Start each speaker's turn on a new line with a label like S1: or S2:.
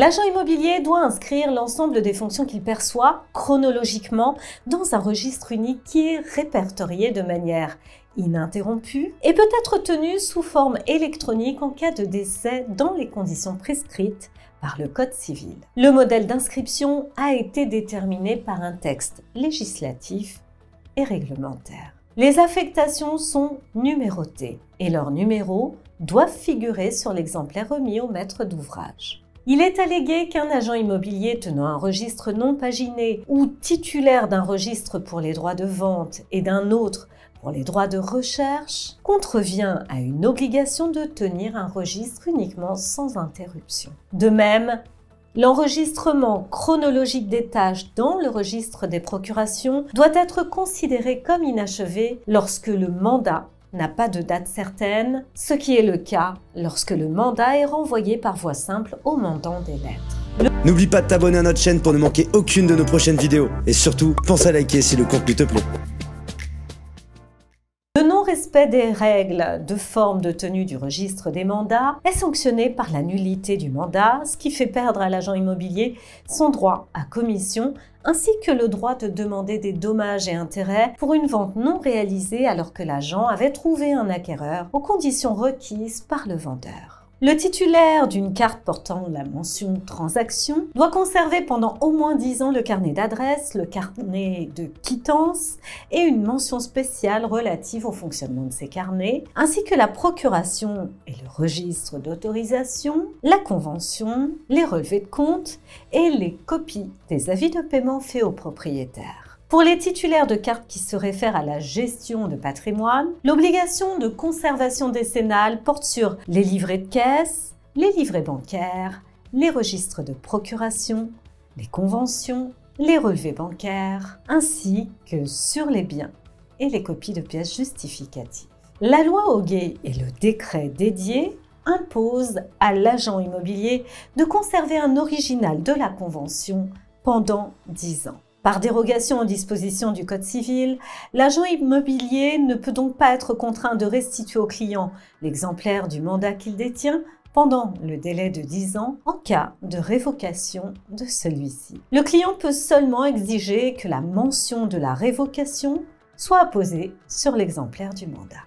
S1: L'agent immobilier doit inscrire l'ensemble des fonctions qu'il perçoit chronologiquement dans un registre unique qui est répertorié de manière ininterrompue et peut être tenu sous forme électronique en cas de décès dans les conditions prescrites par le Code civil. Le modèle d'inscription a été déterminé par un texte législatif et réglementaire. Les affectations sont numérotées et leurs numéros doivent figurer sur l'exemplaire remis au maître d'ouvrage. Il est allégué qu'un agent immobilier tenant un registre non paginé ou titulaire d'un registre pour les droits de vente et d'un autre pour les droits de recherche contrevient à une obligation de tenir un registre uniquement sans interruption. De même, l'enregistrement chronologique des tâches dans le registre des procurations doit être considéré comme inachevé lorsque le mandat n'a pas de date certaine, ce qui est le cas lorsque le mandat est renvoyé par voie simple au mandant des lettres.
S2: N'oublie pas de t'abonner à notre chaîne pour ne manquer aucune de nos prochaines vidéos. Et surtout, pense à liker si le contenu te plaît.
S1: Le non-respect des règles de forme de tenue du registre des mandats est sanctionné par la nullité du mandat, ce qui fait perdre à l'agent immobilier son droit à commission ainsi que le droit de demander des dommages et intérêts pour une vente non réalisée alors que l'agent avait trouvé un acquéreur aux conditions requises par le vendeur. Le titulaire d'une carte portant la mention « transaction » doit conserver pendant au moins 10 ans le carnet d'adresse, le carnet de quittance et une mention spéciale relative au fonctionnement de ces carnets, ainsi que la procuration et le registre d'autorisation, la convention, les relevés de compte et les copies des avis de paiement faits aux propriétaires. Pour les titulaires de cartes qui se réfèrent à la gestion de patrimoine, l'obligation de conservation décennale porte sur les livrets de caisse, les livrets bancaires, les registres de procuration, les conventions, les relevés bancaires, ainsi que sur les biens et les copies de pièces justificatives. La loi Hoguet et le décret dédié imposent à l'agent immobilier de conserver un original de la convention pendant 10 ans. Par dérogation aux dispositions du Code civil, l'agent immobilier ne peut donc pas être contraint de restituer au client l'exemplaire du mandat qu'il détient pendant le délai de 10 ans en cas de révocation de celui-ci. Le client peut seulement exiger que la mention de la révocation soit apposée sur l'exemplaire du mandat.